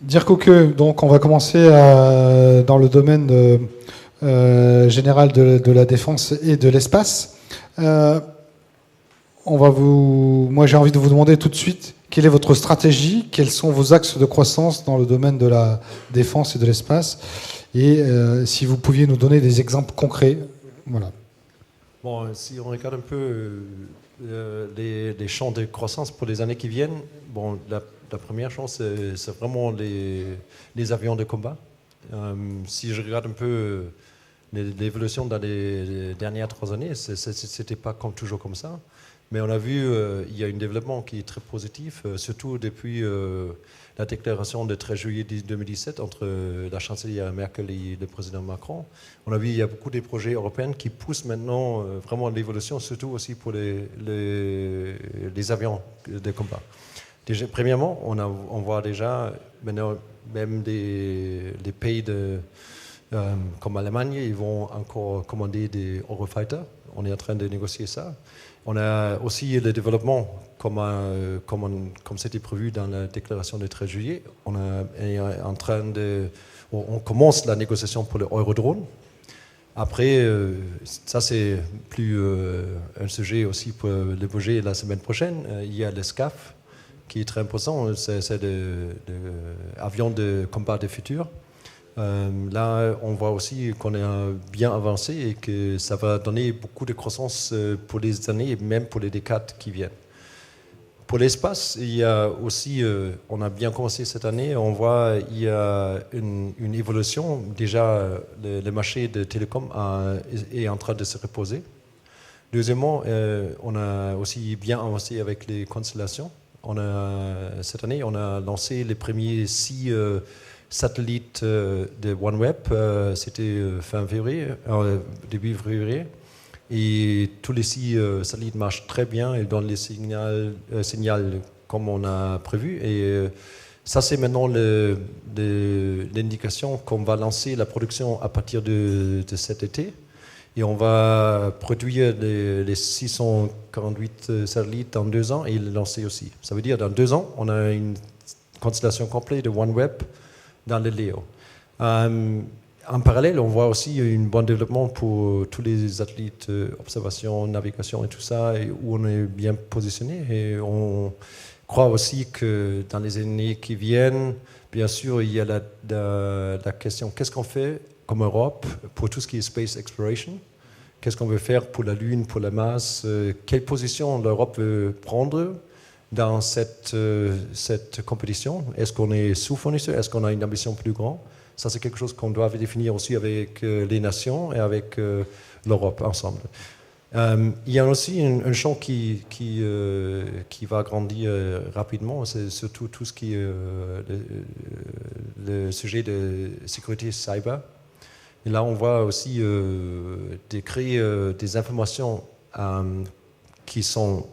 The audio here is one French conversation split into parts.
Dirk Auque, donc on va commencer dans le domaine général de la défense et de l'espace. Moi, j'ai envie de vous demander tout de suite quelle est votre stratégie, quels sont vos axes de croissance dans le domaine de la défense et de l'espace, et si vous pouviez nous donner des exemples concrets. Voilà. Bon, si on regarde un peu les champs de croissance pour les années qui viennent, bon, la première chose, c'est vraiment les avions de combat. Si je regarde un peu l'évolution dans les dernières 3 années, c'était pas toujours comme ça. Mais on a vu il y a un développement qui est très positif, surtout depuis la déclaration de 13 juillet 2017 entre la chancelière Merkel et le président Macron. On a vu il y a beaucoup de projets européens qui poussent maintenant vraiment l'évolution, surtout aussi pour les avions de combat. Déjà, premièrement, on voit déjà maintenant même des pays comme l'Allemagne, ils vont encore commander des Eurofighter. On est en train de négocier ça. On a aussi le développement, comme c'était prévu dans la déclaration du 13 juillet. On commence la négociation pour le Eurodrone. Après, ça c'est plus un sujet aussi pour le budget la semaine prochaine. Il y a le SCAF qui est très important. C'est l'avion de combat du futur. Là, on voit aussi qu'on est bien avancé et que ça va donner beaucoup de croissance pour les années et même pour les décades qui viennent. Pour l'espace, il y a aussi, on a bien commencé cette année, on voit il y a une évolution. Déjà, le marché de télécom est en train de se reposer. Deuxièmement, on a aussi bien avancé avec les constellations. Cette année, on a lancé les premiers 6 satellites de OneWeb, c'était fin février, début février, et tous les 6 satellites marchent très bien et donnent les signaux comme on a prévu. Et ça, c'est maintenant l'indication qu'on va lancer la production à partir de cet été. Et on va produire les 648 satellites en 2 ans et les lancer aussi. Ça veut dire dans 2 ans, on a une constellation complète de OneWeb dans le Léo. En parallèle, on voit aussi un bon développement pour tous les satellites, observation, navigation et tout ça, où on est bien positionné. Et on croit aussi que dans les années qui viennent, bien sûr, il y a la question, qu'est-ce qu'on fait comme Europe pour tout ce qui est space exploration? Qu'est-ce qu'on veut faire pour la Lune, pour la Mars? Quelle position l'Europe veut prendre dans cette compétition? Est-ce qu'on est sous-fournisseur? Est-ce qu'on a une ambition plus grande? Ça, c'est quelque chose qu'on doit définir aussi avec les nations et avec l'Europe ensemble. Il y a aussi un champ qui va grandir rapidement, c'est surtout tout ce qui est le sujet de sécurité cyber. Et là, on voit aussi créer des informations qui sont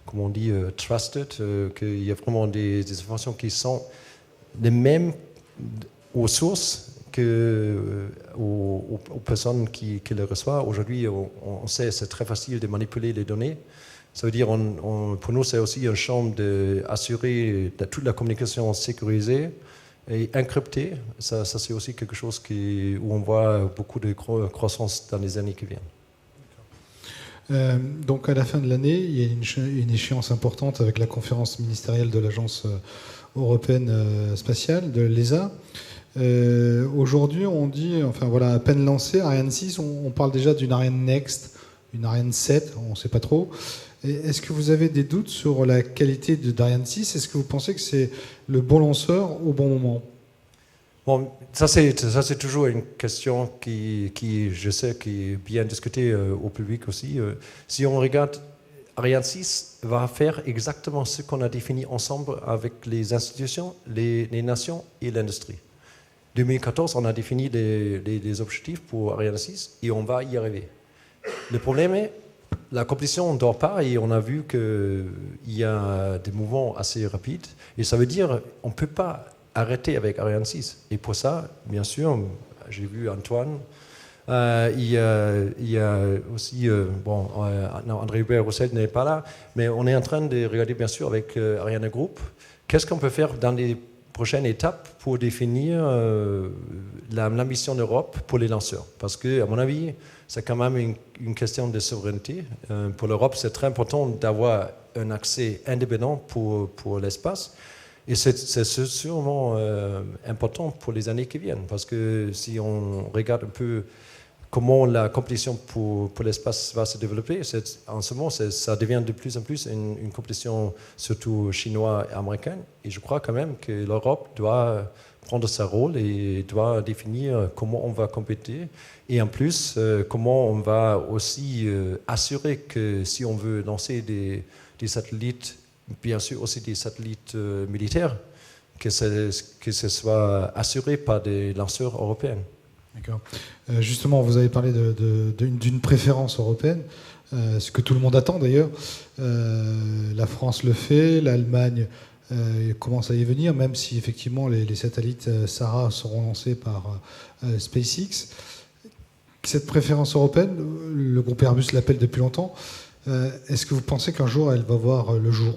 comme on dit, trusted, qu'il y a vraiment des informations qui sont les mêmes aux sources qu'aux personnes qui les reçoivent. Aujourd'hui, on sait c'est très facile de manipuler les données. Ça veut dire, pour nous, c'est aussi un champ d'assurer toute la communication sécurisée et encryptée. Ça c'est aussi quelque chose où on voit beaucoup de croissance dans les années qui viennent. Donc à la fin de l'année, il y a une échéance importante avec la conférence ministérielle de l'Agence européenne spatiale, de l'ESA. Aujourd'hui, on dit, enfin voilà, à peine lancé, Ariane 6, on parle déjà d'une Ariane Next, une Ariane 7, on ne sait pas trop. Est-ce que vous avez des doutes sur la qualité d'Ariane 6? Est-ce que vous pensez que c'est le bon lanceur au bon moment? Bon, ça c'est toujours une question qui je sais, qui est bien discutée au public aussi. Si on regarde, Ariane 6 va faire exactement ce qu'on a défini ensemble avec les institutions, les nations et l'industrie. 2014, on a défini les objectifs pour Ariane 6 et on va y arriver. Le problème est, la compétition ne dort pas et on a vu qu'il y a des mouvements assez rapides. Et ça veut dire qu'on ne peut pas arrêter avec Ariane 6. Et pour ça, bien sûr, j'ai vu Antoine, il y a aussi, André Hubert-Roussel n'est pas là, mais on est en train de regarder bien sûr avec Ariane Group, qu'est-ce qu'on peut faire dans les prochaine étape pour définir la mission d'Europe pour les lanceurs. Parce que, à mon avis, c'est quand même une question de souveraineté. Pour l'Europe, c'est très important d'avoir un accès indépendant pour l'espace. Et c'est sûrement important pour les années qui viennent. Parce que si on regarde un peu comment la compétition pour l'espace va se développer, en ce moment, ça devient de plus en plus une compétition surtout chinoise et américaine. Et je crois quand même que l'Europe doit prendre sa rôle et doit définir comment on va compéter. Et en plus, comment on va aussi assurer que si on veut lancer des satellites, bien sûr aussi des satellites militaires, que ce soit assuré par des lanceurs européens. D'accord. Justement, vous avez parlé d'une préférence européenne, ce que tout le monde attend d'ailleurs. La France le fait, l'Allemagne commence à y venir, même si effectivement les satellites Sara seront lancés par SpaceX. Cette préférence européenne, le groupe Airbus l'appelle depuis longtemps. Est-ce que vous pensez qu'un jour elle va voir le jour ?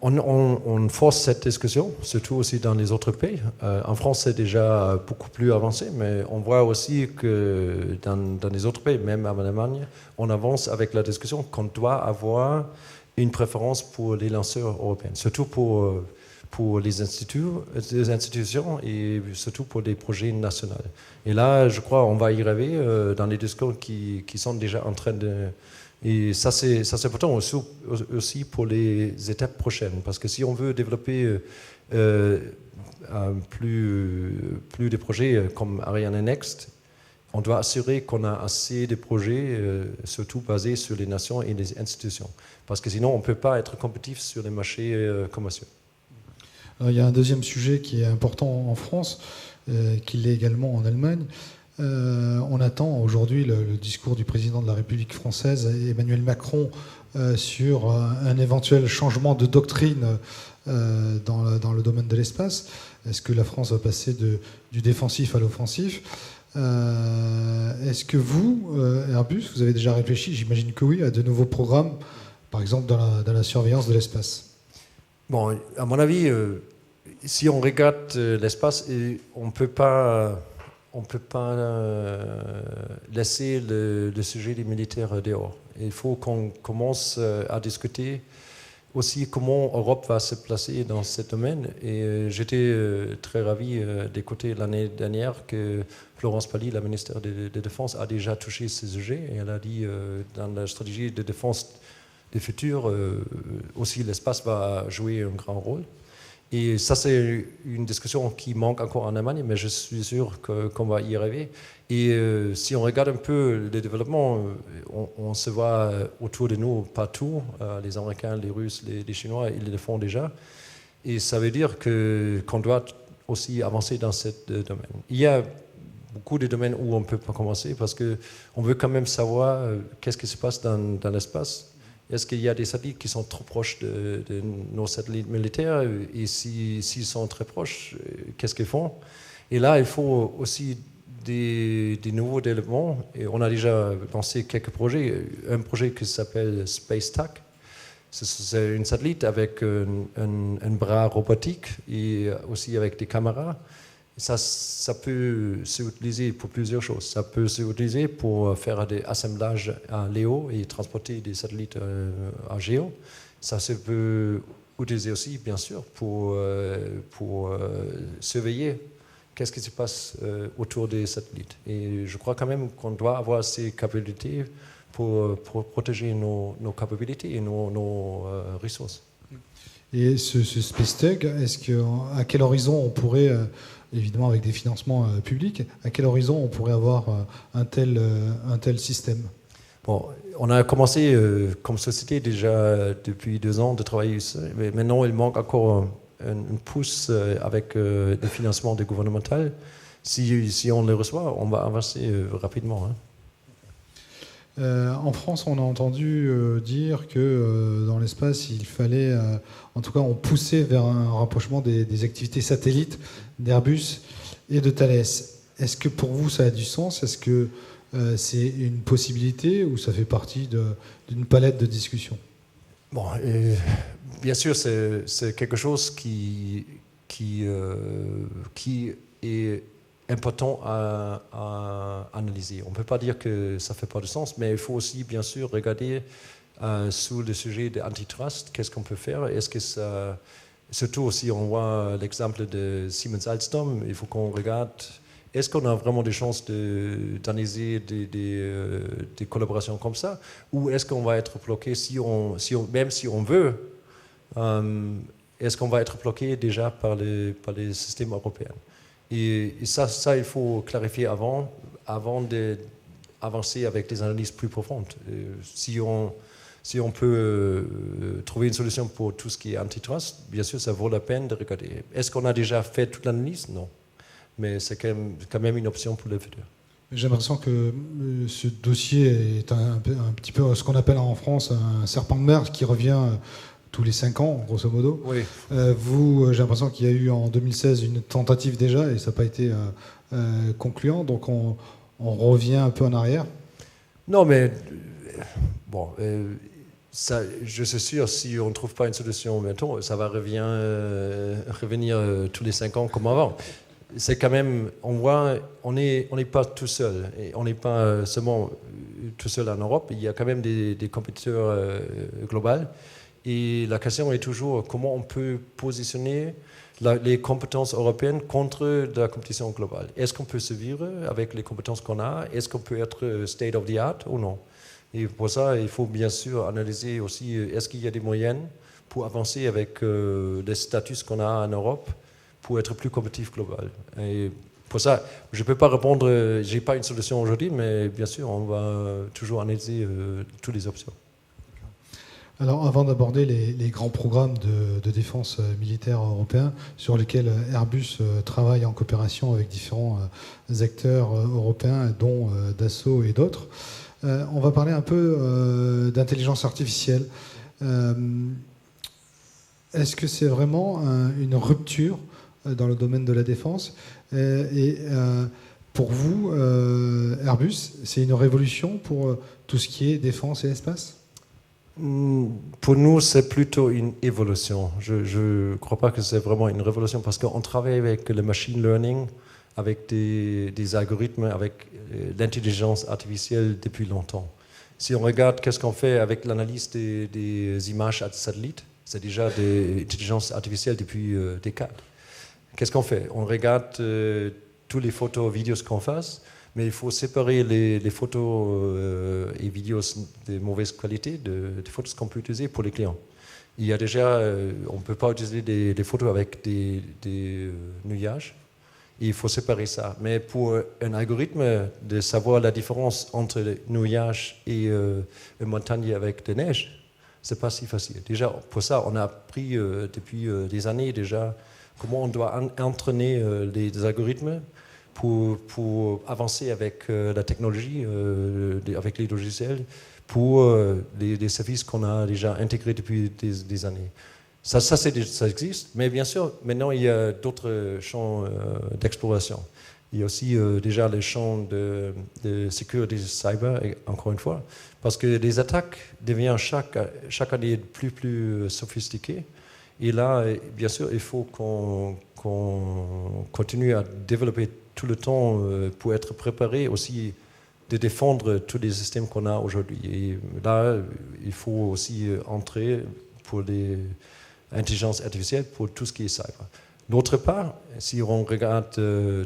On force cette discussion, surtout aussi dans les autres pays. En France, c'est déjà beaucoup plus avancé, mais on voit aussi que dans les autres pays, même en Allemagne, on avance avec la discussion qu'on doit avoir une préférence pour les lanceurs européens, surtout pour les institutions et surtout pour les projets nationaux. Et là, je crois on va y arriver dans les discours qui sont déjà en train de... Et ça, c'est important aussi pour les étapes prochaines, parce que si on veut développer plus de projets comme Ariane Next, on doit assurer qu'on a assez de projets, surtout basés sur les nations et les institutions, parce que sinon on ne peut pas être compétitif sur les marchés commerciaux. Alors, il y a un deuxième sujet qui est important en France, qui l'est également en Allemagne. On attend aujourd'hui le discours du président de la République française, Emmanuel Macron, sur un éventuel changement de doctrine dans le domaine de l'espace. Est-ce que la France va passer du défensif à l'offensif ? Est-ce que vous, Airbus, vous avez déjà réfléchi, j'imagine que oui, à de nouveaux programmes, par exemple dans la surveillance de l'espace ? Bon, à mon avis, si on regarde l'espace, on ne peut pas laisser le sujet des militaires dehors. Il faut qu'on commence à discuter aussi comment l'Europe va se placer dans ce domaine. Et j'étais très ravi d'écouter l'année dernière que Florence Pagny, la ministre de Défense, a déjà touché ce sujet. Et elle a dit dans la stratégie de défense du futur, aussi l'espace va jouer un grand rôle. Et ça, c'est une discussion qui manque encore en Allemagne, mais je suis sûr qu'on va y arriver. Et si on regarde un peu le développement, on se voit autour de nous partout. Les Américains, les Russes, les Chinois, ils le font déjà. Et ça veut dire qu'on doit aussi avancer dans ce domaine. Il y a beaucoup de domaines où on ne peut pas commencer parce qu'on veut quand même savoir qu'est-ce qui se passe dans l'espace. Est-ce qu'il y a des satellites qui sont trop proches de nos satellites militaires? Et s'ils sont très proches, qu'est-ce qu'ils font? Et là, il faut aussi des nouveaux développements. Et on a déjà lancé quelques projets. Un projet qui s'appelle SpaceTac. C'est une satellite avec un bras robotique et aussi avec des caméras. Ça peut s'utiliser pour plusieurs choses. Ça peut s'utiliser pour faire des assemblages à LEO et transporter des satellites à GEO. Ça se peut utiliser aussi, bien sûr, pour surveiller qu'est-ce qui se passe autour des satellites. Et je crois quand même qu'on doit avoir ces capacités pour protéger nos capacités et nos ressources. Et ce SpaceTech, à quel horizon on pourrait... évidemment avec des financements publics, à quel horizon on pourrait avoir un tel système? Bon, on a commencé comme société déjà depuis 2 ans de travailler ici, mais maintenant il manque encore un pouce avec des financements gouvernementaux. Si on les reçoit, on va avancer rapidement. Hein. En France, on a entendu dire que dans l'espace, il fallait, en tout cas, on poussait vers un rapprochement des activités satellites d'Airbus et de Thales. Est-ce que pour vous, ça a du sens? Est-ce que c'est une possibilité ou ça fait partie d'une palette de discussions? Bon, bien sûr, c'est quelque chose qui est important à analyser. On ne peut pas dire que ça ne fait pas de sens, mais il faut aussi, bien sûr, regarder sur le sujet de l'antitrust, qu'est-ce qu'on peut faire. Est-ce que ça, surtout si on voit l'exemple de Siemens Alstom, il faut qu'on regarde, est-ce qu'on a vraiment des chances d'analyser des collaborations comme ça, ou est-ce qu'on va être bloqué même si on veut, est-ce qu'on va être bloqué déjà par les systèmes européens? Et ça, il faut clarifier avant d'avancer avec des analyses plus profondes. Si on peut trouver une solution pour tout ce qui est antitrust, bien sûr, ça vaut la peine de regarder. Est-ce qu'on a déjà fait toute l'analyse? Non. Mais c'est quand même une option pour le futur. J'ai l'impression que ce dossier est un petit peu ce qu'on appelle en France un serpent de mer qui revient tous les 5 ans, grosso modo. Oui. J'ai l'impression qu'il y a eu en 2016 une tentative déjà et ça n'a pas été concluant, donc on revient un peu en arrière. Non, mais bon, ça, je suis sûr, si on ne trouve pas une solution bientôt, ça va revenir tous les 5 ans comme avant. C'est quand même, on voit, on n'est pas tout seul, et on n'est pas seulement tout seul en Europe, il y a quand même des compétiteurs globaux. Et la question est toujours comment on peut positionner les compétences européennes contre la compétition globale. Est-ce qu'on peut se vivre avec les compétences qu'on a? Est-ce qu'on peut être state of the art ou non? Et pour ça, il faut bien sûr analyser aussi, est-ce qu'il y a des moyens pour avancer avec les statuts qu'on a en Europe pour être plus compétitif global. Et pour ça, je ne peux pas répondre, je n'ai pas une solution aujourd'hui, mais bien sûr, on va toujours analyser toutes les options. Alors, avant d'aborder les grands programmes de défense militaire européens sur lesquels Airbus travaille en coopération avec différents acteurs européens, dont Dassault et d'autres, on va parler un peu d'intelligence artificielle. Est-ce que c'est vraiment une rupture dans le domaine de la défense? Et pour vous, Airbus, c'est une révolution pour tout ce qui est défense et espace? Pour nous, c'est plutôt une évolution. Je ne crois pas que c'est vraiment une révolution parce qu'on travaille avec le machine learning, avec des algorithmes, avec l'intelligence artificielle depuis longtemps. Si on regarde qu'est-ce qu'on fait avec l'analyse des images à satellite, c'est déjà de l'intelligence artificielle depuis des décades. Qu'est-ce qu'on fait? On regarde toutes les photos, vidéos qu'on fasse, mais il faut séparer les photos et vidéos de mauvaise qualité des photos qu'on peut utiliser pour les clients. Il y a déjà, on ne peut pas utiliser des photos avec des nuages. Il faut séparer ça. Mais pour un algorithme, de savoir la différence entre le nuage et une montagne avec de neige, c'est pas si facile. Déjà, pour ça, on a appris depuis des années déjà comment on doit entraîner les algorithmes pour avancer avec la technologie, avec les logiciels, pour les services qu'on a déjà intégrés depuis des années. Ça existe, mais bien sûr, maintenant, il y a d'autres champs d'exploration. Il y a aussi déjà les champs de sécurité cyber, encore une fois, parce que les attaques deviennent chaque année plus sophistiquées. Et là, bien sûr, il faut qu'on continue à développer tout le temps pour être préparé aussi de défendre tous les systèmes qu'on a aujourd'hui. Et là, il faut aussi entrer pour les intelligences artificielles pour tout ce qui est cyber. D'autre part, si on regarde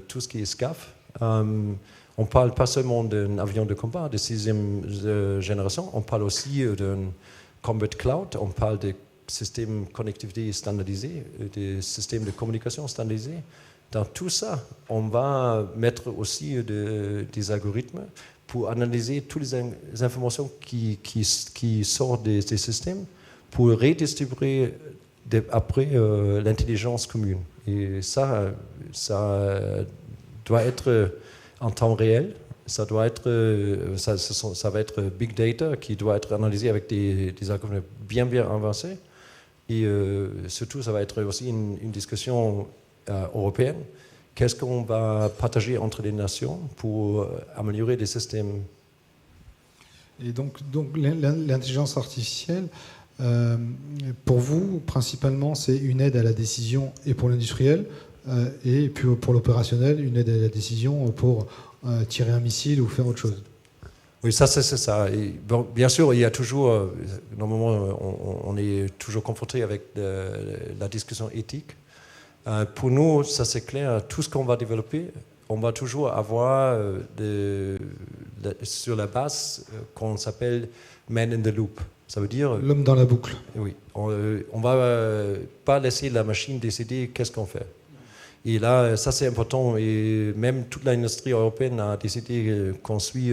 tout ce qui est SCAF, on ne parle pas seulement d'un avion de combat de 6e génération, on parle aussi d'un combat cloud, on parle de systèmes de connectivité standardisés, des systèmes de communication standardisés. Dans tout ça, on va mettre aussi des algorithmes pour analyser toutes les informations qui sortent des systèmes pour redistribuer après l'intelligence commune. Et ça doit être en temps réel. Ça va être big data qui doit être analysé avec des algorithmes bien avancés. Et surtout, ça va être aussi une discussion européenne. Qu'est-ce qu'on va partager entre les nations pour améliorer les systèmes? Et donc l'intelligence artificielle, Pour vous, principalement, c'est une aide à la décision et pour l'industriel, et puis pour l'opérationnel, une aide à la décision pour tirer un missile ou faire autre chose. Oui, ça c'est ça. Et bon, bien sûr, il y a toujours, normalement, on est toujours confronté avec la discussion éthique. Pour nous, ça c'est clair, tout ce qu'on va développer, on va toujours avoir sur la base qu'on s'appelle man in the loop. Ça veut dire l'homme dans la boucle. Oui, on va pas laisser la machine décider qu'est-ce qu'on fait. Et là, ça c'est important. Et même toute l'industrie européenne a décidé qu'on suit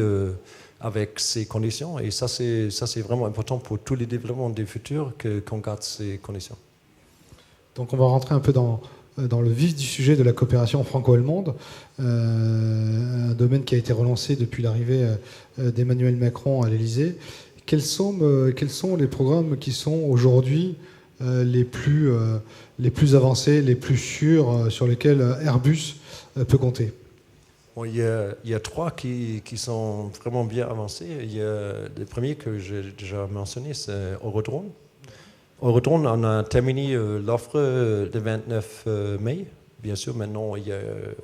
avec ces conditions. Et ça c'est vraiment important pour tous les développements des futurs qu'on garde ces conditions. Donc on va rentrer un peu dans le vif du sujet de la coopération franco-allemande, un domaine qui a été relancé depuis l'arrivée d'Emmanuel Macron à l'Élysée. Quels sont les programmes qui sont aujourd'hui les plus avancés, les plus sûrs, sur lesquels Airbus peut compter? Bon, il y a trois qui sont vraiment bien avancés. Il y a le premier que j'ai déjà mentionné, c'est Eurodrone. Eurodrone, on a terminé l'offre le 29 mai. Bien sûr, maintenant, il y a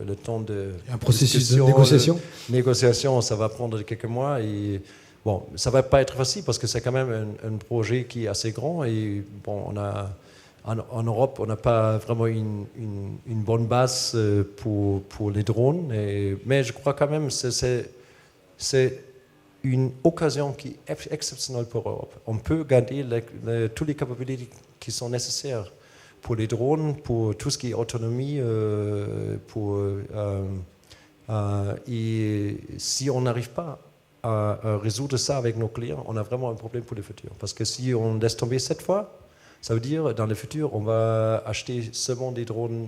le temps de... Un processus de négociation. Négociation, ça va prendre quelques mois. Et bon, ça ne va pas être facile parce que c'est quand même un projet qui est assez grand. Et bon, en Europe, on n'a pas vraiment une bonne base pour les drones. Mais je crois quand même que c'est une occasion qui est exceptionnelle pour l'Europe. On peut garder toutes les capacités qui sont nécessaires pour les drones, pour tout ce qui est autonomie. Et si on n'arrive pas à résoudre ça avec nos clients, on a vraiment un problème pour le futur. Parce que si on laisse tomber cette fois, ça veut dire dans le futur, on va acheter seulement des drones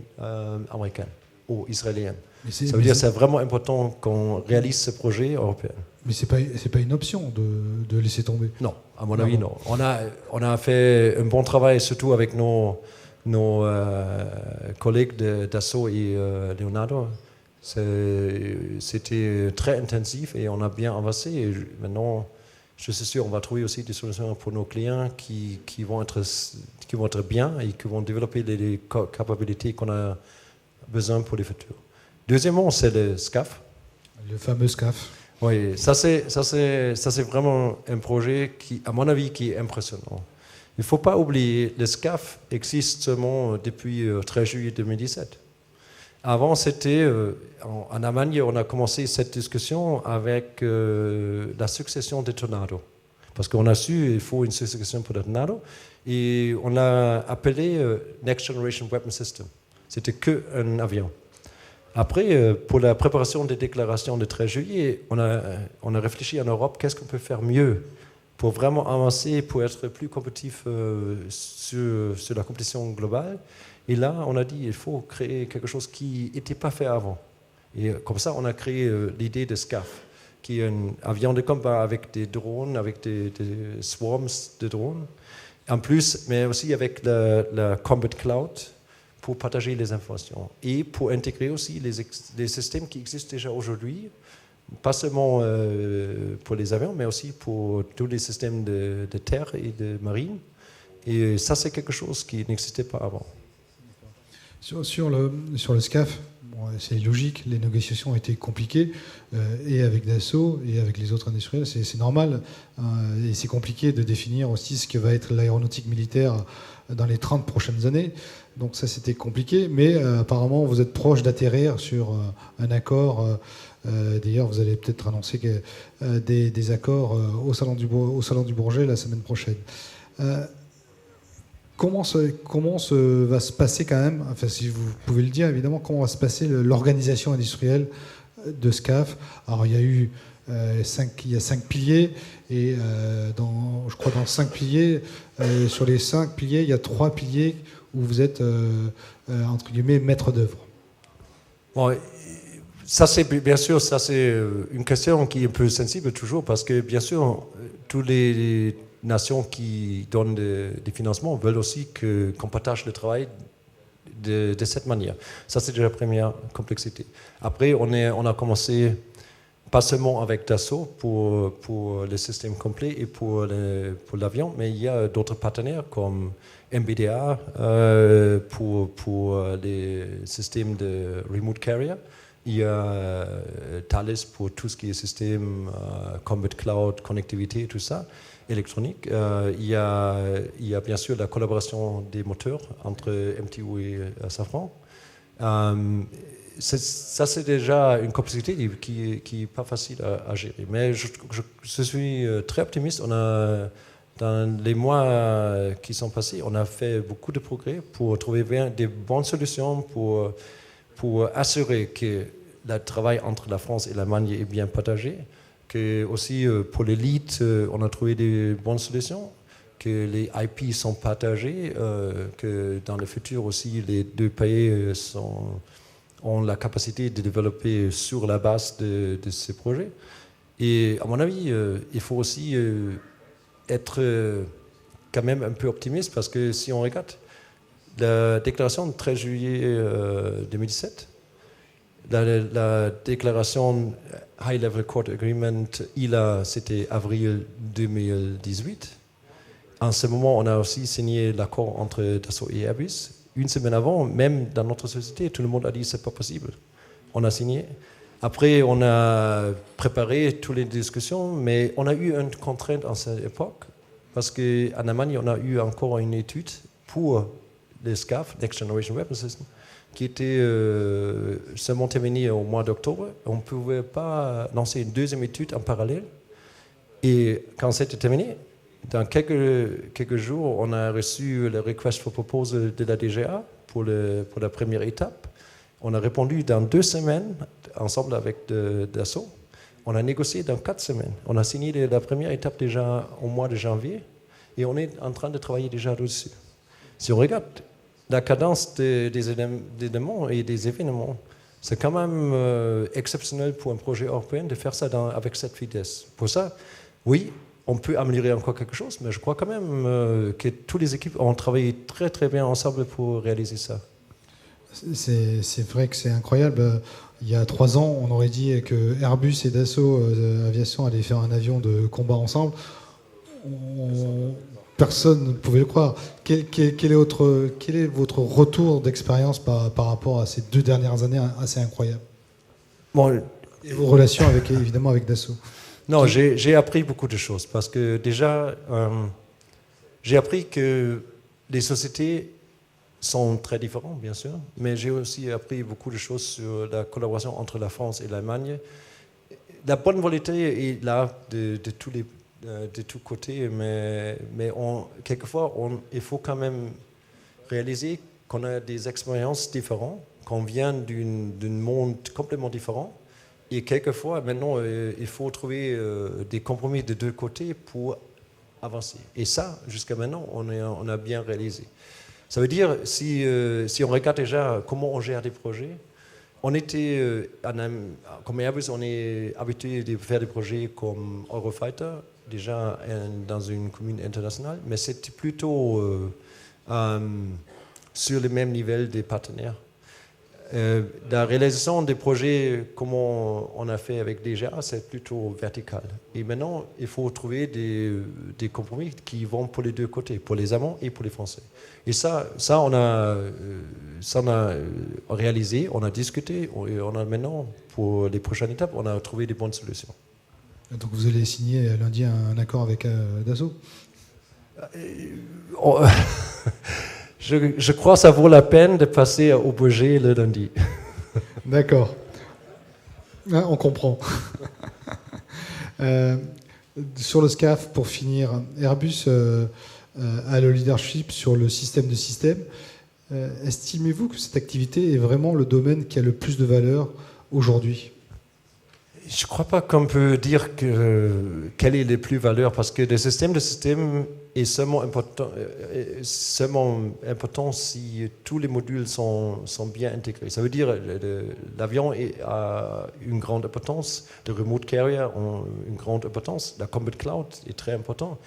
américains ou israéliens. Ça veut dire que c'est vraiment important qu'on réalise ce projet européen. Mais c'est pas une option de laisser tomber. Non, à mon avis, non. On a fait un bon travail, surtout avec nos collègues d'Assaut et Leonardo. C'était très intensif et on a bien avancé. Et maintenant, je suis sûr, on va trouver aussi des solutions pour nos clients qui vont être bien et qui vont développer les capacités qu'on a besoin pour les futurs. Deuxièmement, c'est le SCAF. Le fameux SCAF. Oui, ça c'est vraiment un projet qui, à mon avis, qui est impressionnant. Il ne faut pas oublier, le SCAF existe seulement depuis 13 juillet 2017. Avant, c'était en Allemagne, on a commencé cette discussion avec la succession des Tornado. Parce qu'on a su qu'il faut une succession pour le Tornado. Et on l'a appelé Next Generation Weapon System. C'était qu'un avion. Après, pour la préparation des déclarations de 13 juillet, on a réfléchi en Europe, qu'est-ce qu'on peut faire mieux pour vraiment avancer, pour être plus compétitif sur la compétition globale. Et là, on a dit qu'il faut créer quelque chose qui n'était pas fait avant. Et comme ça, on a créé l'idée de SCAF, qui est un avion de combat avec des drones, avec des swarms de drones. En plus, mais aussi avec la Combat Cloud, pour partager les informations et pour intégrer aussi les systèmes qui existent déjà aujourd'hui, pas seulement pour les avions, mais aussi pour tous les systèmes de terre et de marine. Et ça, c'est quelque chose qui n'existait pas avant. Sur le SCAF, bon, c'est logique, les négociations ont été compliquées, et avec Dassault et avec les autres industriels, c'est normal. Et c'est compliqué de définir aussi ce que va être l'aéronautique militaire dans les 30 prochaines années. Donc ça, c'était compliqué, mais apparemment, vous êtes proche d'atterrir sur un accord. D'ailleurs, vous allez peut-être annoncer des accords au Salon du Bourget la semaine prochaine. Comment va se passer quand même, enfin si vous pouvez le dire évidemment, comment va se passer l'organisation industrielle de SCAF? Alors il y a 5 piliers, et je crois dans 5 piliers, sur les 5 piliers, il y a 3 piliers où vous êtes, entre guillemets, maître d'œuvre. Bon, ça c'est bien sûr, ça c'est une question qui est un peu sensible toujours, parce que bien sûr, tous les nations qui donnent des financements veulent aussi qu'on partage le travail de cette manière. Ça, c'est déjà la première complexité. Après, on a commencé pas seulement avec Dassault pour le système complet et pour l'avion, mais il y a d'autres partenaires comme MBDA pour les systèmes de remote carrier. Il y a Thales pour tout ce qui est système, Combat Cloud, connectivité, tout ça, électronique. Il y a bien sûr la collaboration des moteurs entre MTU et Safran. Ça, c'est déjà une complexité qui n'est pas facile à gérer. Mais je suis très optimiste. Dans les mois qui sont passés, on a fait beaucoup de progrès pour trouver des bonnes solutions pour assurer que le travail entre la France et l'Allemagne est bien partagé, que aussi pour l'élite, on a trouvé des bonnes solutions, que les IP sont partagés, que dans le futur aussi, les deux pays ont la capacité de développer sur la base de ces projets. Et à mon avis, il faut aussi être quand même un peu optimiste, parce que si on regarde la déclaration du 13 juillet 2017, la déclaration High Level Court Agreement, c'était avril 2018. En ce moment, on a aussi signé l'accord entre Dassault et Airbus. Une semaine avant, même dans notre société, tout le monde a dit c'est pas possible. On a signé. Après, on a préparé toutes les discussions, mais on a eu une contrainte en cette époque, parce qu'en Allemagne, on a eu encore une étude pour les SCAF, Next Generation Weapon System, qui était seulement terminée au mois d'octobre. On ne pouvait pas lancer une deuxième étude en parallèle. Et quand c'était terminé, dans quelques jours, on a reçu le request for proposal de la DGA pour la première étape. On a répondu dans 2 semaines, ensemble avec Dassault. On a négocié dans 4 semaines. On a signé la première étape déjà au mois de janvier et on est en train de travailler déjà dessus. Si on regarde la cadence des éléments et des événements, c'est quand même exceptionnel pour un projet européen de faire ça avec cette vitesse. Pour ça, oui, on peut améliorer encore quelque chose, mais je crois quand même que toutes les équipes ont travaillé très très bien ensemble pour réaliser ça. C'est vrai que c'est incroyable. Il y a 3 ans, on aurait dit que Airbus et Dassault Aviation allaient faire un avion de combat ensemble. Personne ne pouvait le croire. Quel est votre retour d'expérience par rapport à ces 2 dernières années assez incroyables? Bon, et vos relations évidemment avec Dassault? Non, j'ai appris beaucoup de choses, parce que déjà, j'ai appris que les sociétés sont très différentes, bien sûr, mais j'ai aussi appris beaucoup de choses sur la collaboration entre la France et l'Allemagne. La bonne volonté est là de tous côtés, mais quelquefois, il faut quand même réaliser qu'on a des expériences différentes, qu'on vient d'un monde complètement différent. Et quelquefois, maintenant, il faut trouver des compromis de 2 côtés pour avancer. Et ça, jusqu'à maintenant, on a bien réalisé. Ça veut dire, si on regarde déjà comment on gère des projets, on était, comme Airbus, on est habitué de faire des projets comme Eurofighter, déjà dans une commune internationale, mais c'était plutôt sur le même niveau des partenaires. La réalisation des projets, comme on a fait avec DGA, c'est plutôt vertical. Et maintenant, il faut trouver des compromis qui vont pour les 2 côtés, pour les Allemands et pour les Français. Et ça on a réalisé, on a discuté, et on a maintenant, pour les prochaines étapes, on a trouvé des bonnes solutions. Donc vous allez signer lundi un accord avec Dassault? Je crois que ça vaut la peine de passer au budget le lundi. D'accord. Ah, on comprend. Sur le SCAF, pour finir, Airbus a le leadership sur le système de système. Estimez-vous que cette activité est vraiment le domaine qui a le plus de valeur aujourd'hui? Je ne crois pas qu'on peut dire quelle est la plus-value, parce que le système de système est seulement important si tous les modules sont bien intégrés. Ça veut dire que l'avion a une grande importance, le remote carrier a une grande importance, la Combat Cloud est très important.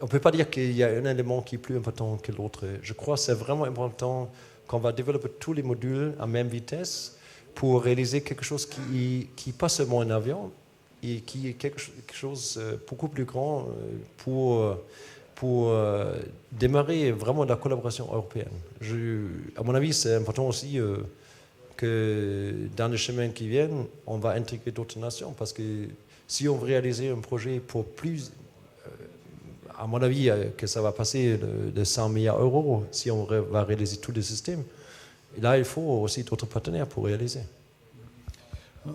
On ne peut pas dire qu'il y a un élément qui est plus important que l'autre. Je crois que c'est vraiment important qu'on va développer tous les modules à même vitesse pour réaliser quelque chose qui n'est pas seulement un avion, et qui est quelque chose de beaucoup plus grand pour démarrer vraiment la collaboration européenne. À mon avis, c'est important aussi que dans les chemins qui viennent, on va intégrer d'autres nations, parce que si on veut réaliser un projet pour plus, à mon avis, que ça va passer de 100 milliards d'euros, si on va réaliser tous les systèmes, et là, il faut aussi d'autres partenaires pour réaliser.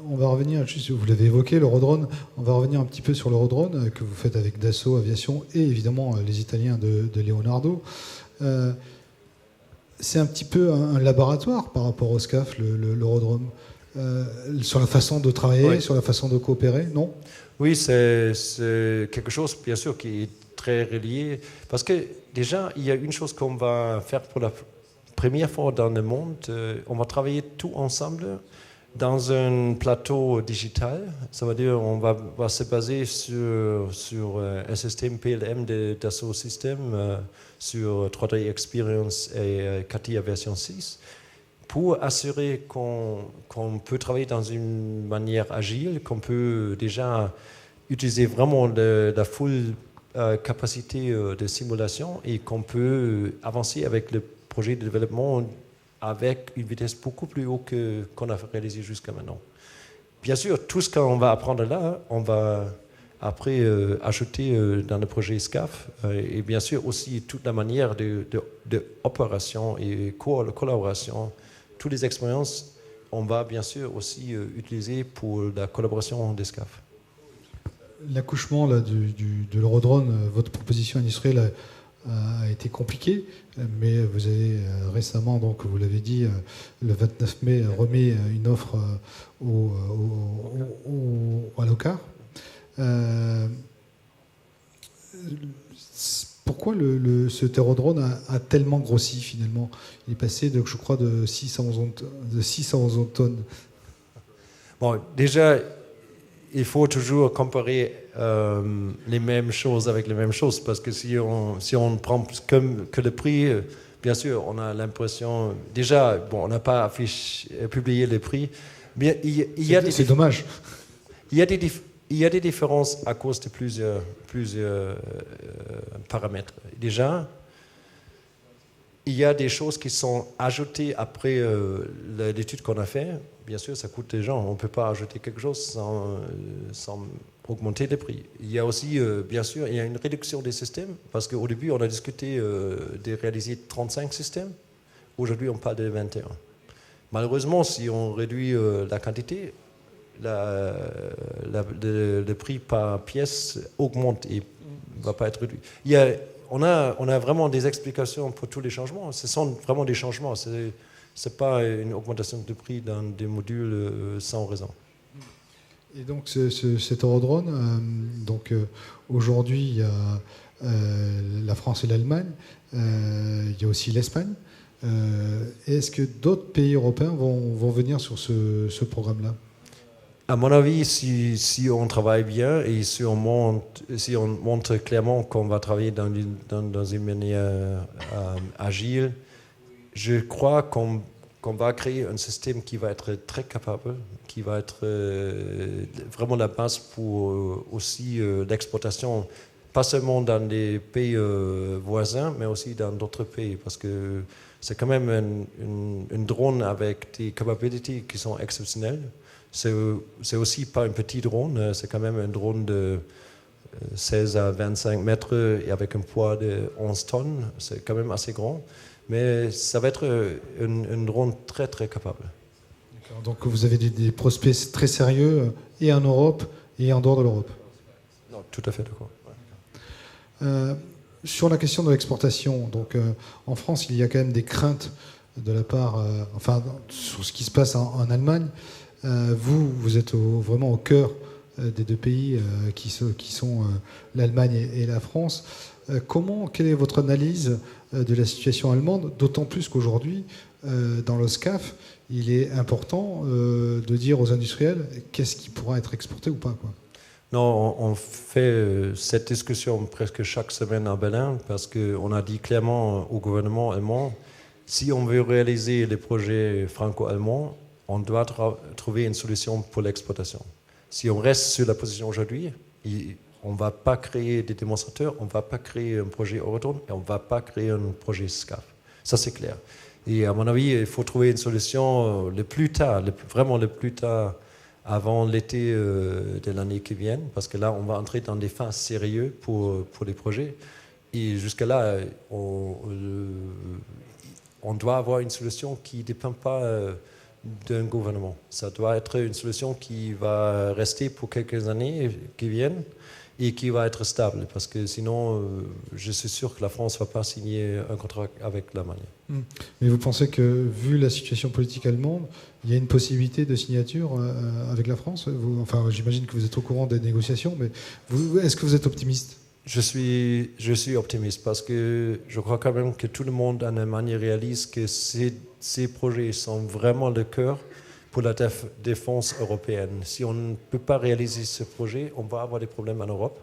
On va revenir, juste, vous l'avez évoqué, l'Eurodrone. On va revenir un petit peu sur l'Eurodrone que vous faites avec Dassault Aviation et évidemment les Italiens de Leonardo. C'est un petit peu un laboratoire par rapport au SCAF, l'Eurodrone, sur la façon de travailler, oui. Sur la façon de coopérer, non? Oui, c'est quelque chose, bien sûr, qui est très relié. Parce que déjà, il y a une chose qu'on va faire pour la première fois dans le monde. On va travailler tout ensemble dans un plateau digital. Ça veut dire qu'on va se baser sur un système PLM de Dassault Systèmes, sur 3D Experience et CATIA version 6, pour assurer qu'on peut travailler dans une manière agile, qu'on peut déjà utiliser vraiment la full capacité de simulation et qu'on peut avancer avec le projet de développement avec une vitesse beaucoup plus haute qu'on a réalisé jusqu'à maintenant. Bien sûr, tout ce qu'on va apprendre là, on va après ajouter dans le projet SCAF, et bien sûr aussi toute la manière d'opération et collaboration, toutes les expériences, on va bien sûr aussi utiliser pour la collaboration des SCAF. L'accouchement là, de l'Eurodrone, votre proposition industrielle a été compliqué, mais vous avez récemment, donc vous l'avez dit, le 29 mai, remis une offre à l'OCCAR. Pourquoi cet aérodrone a tellement grossi finalement? Il est passé, je crois, de 6 à 11 tonnes. Bon, déjà, il faut toujours comparer les mêmes choses avec les mêmes choses, parce que si on prend que le prix, bien sûr, on a l'impression... Déjà, bon, on n'a pas publié les prix, mais c'est dommage. Il y a des différences à cause de plusieurs paramètres. Déjà, il y a des choses qui sont ajoutées après l'étude qu'on a faite. Bien sûr, ça coûte des gens. On ne peut pas ajouter quelque chose sans augmenter les prix. Il y a aussi, bien sûr, il y a une réduction des systèmes, parce qu'au début, on a discuté de réaliser 35 systèmes. Aujourd'hui, on parle de 21. Malheureusement, si on réduit la quantité, le prix par pièce augmente et ne va pas être réduit. On a vraiment des explications pour tous les changements. Ce sont vraiment des changements. Ce n'est pas une augmentation de prix dans des modules sans raison. Et donc cet aérodrone, aujourd'hui il y a la France et l'Allemagne, il y a aussi l'Espagne. Est-ce que d'autres pays européens vont venir sur ce programme-là? À mon avis, si on travaille bien et si on montre clairement qu'on va travailler dans une manière agile, je crois qu'on va créer un système qui va être très capable, qui va être vraiment la base pour aussi l'exportation, pas seulement dans les pays voisins, mais aussi dans d'autres pays, parce que c'est quand même un drone avec des capacités qui sont exceptionnelles. C'est aussi pas un petit drone, c'est quand même un drone de 16 à 25 mètres et avec un poids de 11 tonnes. C'est quand même assez grand, mais ça va être un drone très très capable. Donc vous avez des prospects très sérieux et en Europe et en dehors de l'Europe? Non, tout à fait d'accord. Ouais. Sur la question de l'exportation, donc en France, il y a quand même des craintes de la part, sur ce qui se passe en Allemagne. Vous êtes vraiment au cœur des deux pays qui sont l'Allemagne et la France. Quelle est votre analyse de la situation allemande, d'autant plus qu'aujourd'hui, dans le SCAF, il est important de dire aux industriels qu'est-ce qui pourra être exporté ou pas, quoi. Non, on fait cette discussion presque chaque semaine à Berlin, parce qu'on a dit clairement au gouvernement allemand, si on veut réaliser les projets franco-allemands, on doit trouver une solution pour l'exportation. Si on reste sur la position aujourd'hui, on ne va pas créer des démonstrateurs, on ne va pas créer un projet Eurodrone et on ne va pas créer un projet SCAF. Ça, c'est clair. Et à mon avis, il faut trouver une solution le plus tard, vraiment le plus tard, avant l'été de l'année qui vient, parce que là, on va entrer dans des phases sérieuses pour les projets. Et jusqu'à là, on doit avoir une solution qui ne dépend pas d'un gouvernement. Ça doit être une solution qui va rester pour quelques années qui viennent et qui va être stable, parce que sinon, je suis sûr que la France ne va pas signer un contrat avec l'Allemagne. Mais vous pensez que, vu la situation politique allemande, il y a une possibilité de signature avec la France? Enfin, j'imagine que vous êtes au courant des négociations, mais est-ce que vous êtes optimiste? Je suis optimiste, parce que je crois quand même que tout le monde en Allemagne réalise que ces projets sont vraiment le cœur pour la défense européenne. Si on ne peut pas réaliser ce projet, on va avoir des problèmes en Europe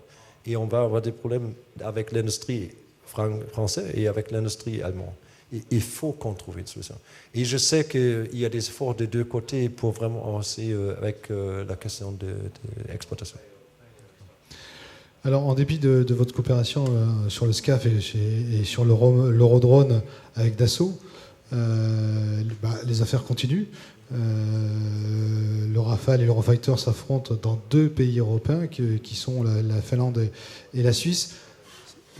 et on va avoir des problèmes avec l'industrie française et avec l'industrie allemande. Et il faut qu'on trouve une solution. Et je sais qu'il y a des efforts des deux côtés pour vraiment avancer avec la question de l'exploitation. Alors, en dépit de votre coopération sur le SCAF et sur l'Eurodrone avec Dassault, les affaires continuent. Le Rafale et l'Eurofighter s'affrontent dans 2 pays européens qui sont la Finlande et la Suisse.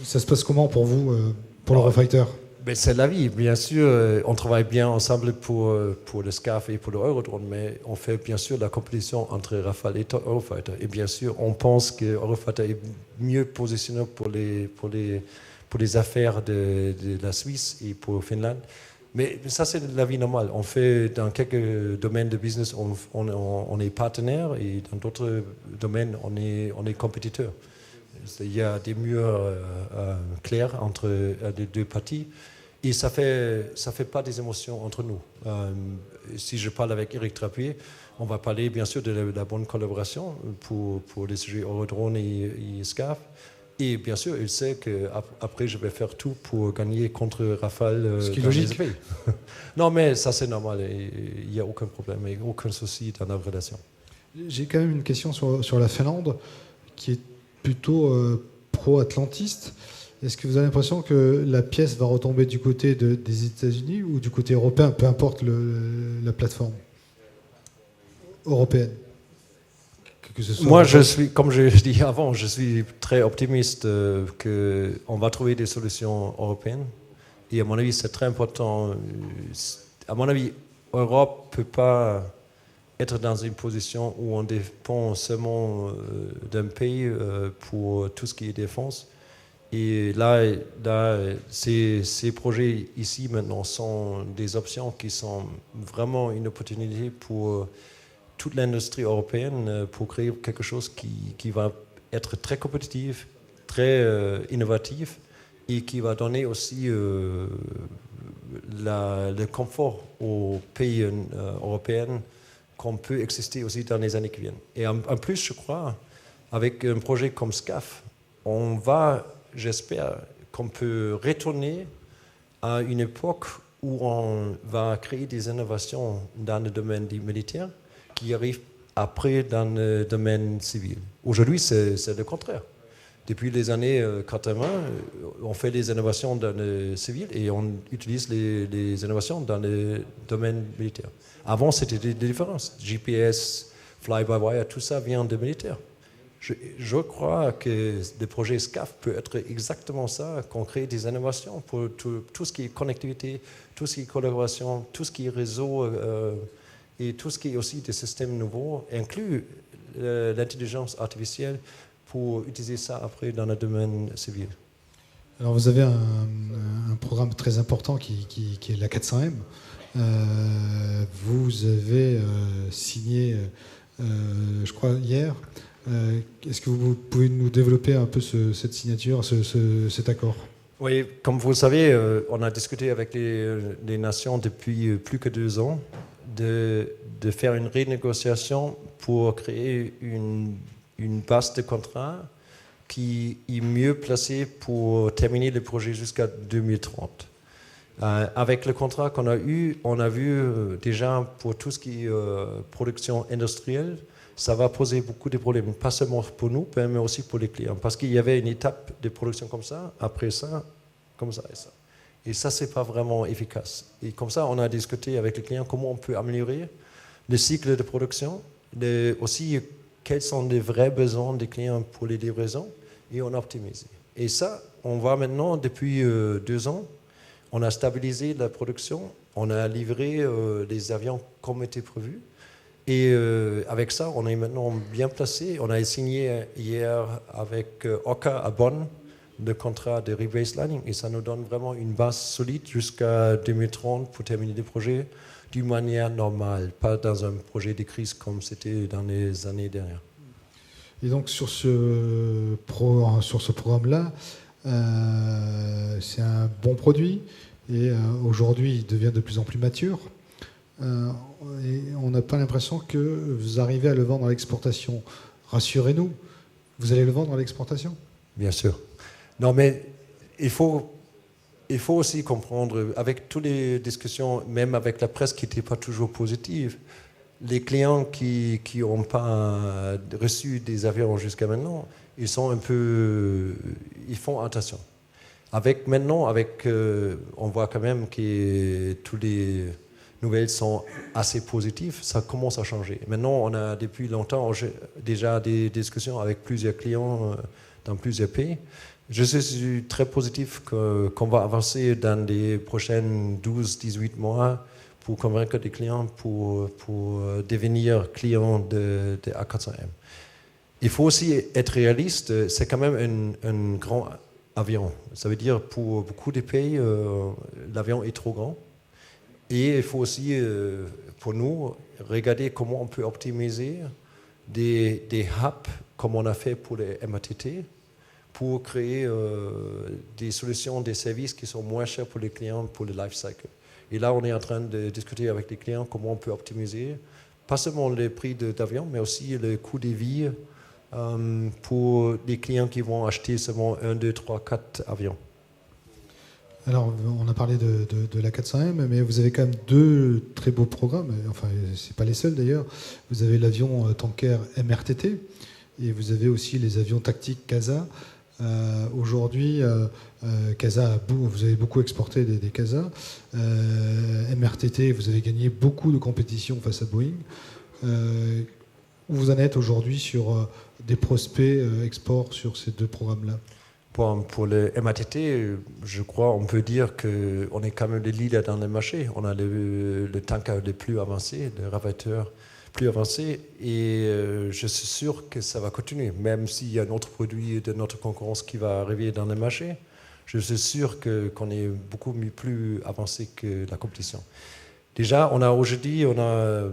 Ça se passe comment pour vous, pour l'Eurofighter? Mais c'est la vie, bien sûr. On travaille bien ensemble pour le SCAF et pour l'Eurodrone, mais on fait bien sûr la compétition entre Rafale et Eurofighter. Et bien sûr, on pense que Eurofighter est mieux positionné pour les affaires de la Suisse et pour Finlande. Mais ça, c'est la vie normale. On fait dans quelques domaines de business, on est partenaire, et dans d'autres domaines, on est compétiteur. Il y a des murs clairs entre les deux parties, et ça fait pas des émotions entre nous. Si je parle avec Eric Trappier, on va parler bien sûr de la bonne collaboration pour les sujets Eurodrone et SCAF. Et bien sûr, il sait qu'après, je vais faire tout pour gagner contre Rafale. Ce qui est logique. Non, mais ça, c'est normal. Il n'y a aucun problème et aucun souci dans la relation. J'ai quand même une question sur la Finlande, qui est plutôt pro-atlantiste. Est-ce que vous avez l'impression que la pièce va retomber du côté des États-Unis ou du côté européen, peu importe la plateforme européenne? Moi, comme je dis avant, je suis très optimiste qu'on va trouver des solutions européennes. Et à mon avis, c'est très important. À mon avis, l'Europe ne peut pas être dans une position où on dépend seulement d'un pays pour tout ce qui est défense. Et là ces projets ici maintenant sont des options qui sont vraiment une opportunité pour toute l'industrie européenne pour créer quelque chose qui va être très compétitif, très innovatif, et qui va donner aussi le confort aux pays européens qu'on peut exister aussi dans les années qui viennent. Et en plus, je crois, avec un projet comme SCAF, j'espère qu'on peut retourner à une époque où on va créer des innovations dans le domaine militaire qui arrivent après dans le domaine civil. Aujourd'hui, c'est le contraire. Depuis les années 80, on fait des innovations dans le civil et on utilise les innovations dans le domaine militaire. Avant, c'était des différences. GPS, fly-by-wire, tout ça vient de militaire. Je crois que le projet SCAF peut être exactement ça, qu'on crée des innovations pour tout ce qui est connectivité, tout ce qui est collaboration, tout ce qui est réseau et tout ce qui est aussi des systèmes nouveaux, inclut l'intelligence artificielle pour utiliser ça après dans le domaine civil. Alors vous avez un programme très important qui est la 400M. Vous avez signé, je crois, hier. Est-ce que vous pouvez nous développer un peu cette signature, cet accord? Oui, comme vous le savez, on a discuté avec les nations depuis plus que 2 ans de faire une renégociation pour créer une base de contrat qui est mieux placée pour terminer le projet jusqu'à 2030. Avec le contrat qu'on a eu, on a vu déjà pour tout ce qui est production industrielle, ça va poser beaucoup de problèmes, pas seulement pour nous, mais aussi pour les clients. Parce qu'il y avait une étape de production comme ça, après ça, comme ça et ça. Et ça, ce n'est pas vraiment efficace. Et comme ça, on a discuté avec les clients comment on peut améliorer le cycle de production, aussi quels sont les vrais besoins des clients pour les livraisons, et on a optimisé. Et ça, on voit maintenant, depuis 2 ans, on a stabilisé la production, on a livré les avions comme était prévu. Et avec ça, on est maintenant bien placé. On a signé hier avec OCA à Bonn le contrat de rebaselining et ça nous donne vraiment une base solide jusqu'à 2030 pour terminer les projets d'une manière normale, pas dans un projet de crise comme c'était dans les années dernières. Et donc sur ce programme-là, c'est un bon produit et aujourd'hui il devient de plus en plus mature. Et on n'a pas l'impression que vous arrivez à le vendre à l'exportation. Rassurez-nous, vous allez le vendre à l'exportation ? Bien sûr. Non, mais il faut aussi comprendre, avec toutes les discussions, même avec la presse qui n'était pas toujours positive, les clients qui n'ont pas reçu des avions jusqu'à maintenant, ils font attention. On voit quand même que toutes les nouvelles sont assez positives, ça commence à changer. Maintenant, on a depuis longtemps déjà des discussions avec plusieurs clients dans plusieurs pays. Je suis très positif qu'on va avancer dans les prochains 12-18 mois pour convaincre des clients pour devenir clients de A400M. Il faut aussi être réaliste, c'est quand même un grand avion. Ça veut dire pour beaucoup de pays, l'avion est trop grand. Et il faut aussi, pour nous, regarder comment on peut optimiser des hubs, comme on a fait pour les MATT, pour créer des solutions, des services qui sont moins chers pour les clients, pour le life cycle. Et là, on est en train de discuter avec les clients comment on peut optimiser, pas seulement le prix d'avion, mais aussi le coût de vie pour les clients qui vont acheter seulement 1, 2, 3, 4 avions. Alors, on a parlé de l'A400M, mais vous avez quand même 2 très beaux programmes. Enfin, ce n'est pas les seuls d'ailleurs. Vous avez l'avion tanker MRTT et vous avez aussi les avions tactiques CASA. Aujourd'hui, CASA, vous avez beaucoup exporté des CASA. MRTT, vous avez gagné beaucoup de compétitions face à Boeing. Où vous en êtes aujourd'hui sur des prospects export sur ces 2 programmes-là ? Pour le MATT, je crois on peut dire qu'on est quand même les leaders dans le marché. On a le tanker le plus avancé, le ravitailleur plus avancé, et je suis sûr que ça va continuer. Même s'il y a un autre produit de notre concurrence qui va arriver dans le marché, je suis sûr qu'on est beaucoup plus avancé que la compétition. Déjà, aujourd'hui, on a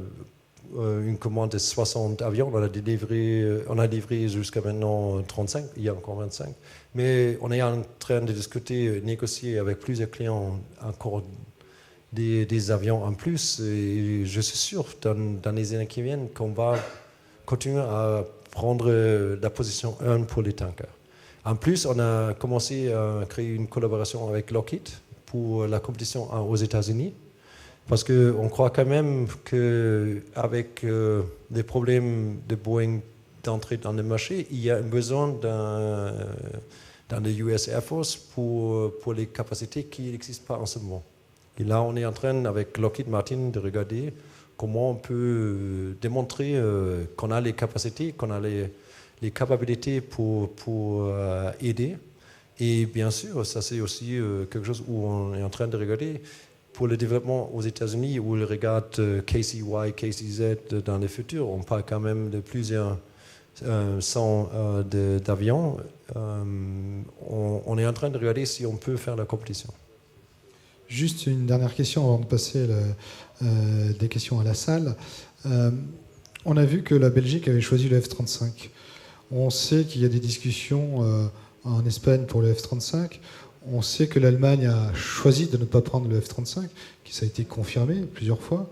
une commande de 60 avions, on a livré jusqu'à maintenant 35, il y a encore 25. Mais on est en train de discuter, négocier avec plusieurs clients encore des avions en plus. Et je suis sûr, dans les années qui viennent, qu'on va continuer à prendre la position 1 pour les tankers. En plus, on a commencé à créer une collaboration avec Lockheed pour la compétition aux États-Unis. Parce qu'on croit quand même qu'avec les problèmes de Boeing d'entrer dans le marché, il y a un besoin dans le US Air Force pour les capacités qui n'existent pas en ce moment. Et là, on est en train, avec Lockheed Martin, de regarder comment on peut démontrer qu'on a les capacités, qu'on a les capacités pour aider. Et bien sûr, ça c'est aussi quelque chose où on est en train de regarder pour le développement aux États-Unis, où ils regardent KCY, KCZ dans le futur. On parle quand même de plusieurs cents d'avions. On est en train de regarder si on peut faire la compétition. Juste une dernière question avant de passer des questions à la salle. On a vu que la Belgique avait choisi le F-35. On sait qu'il y a des discussions en Espagne pour le F-35. On sait que l'Allemagne a choisi de ne pas prendre le F-35, qui ça a été confirmé plusieurs fois.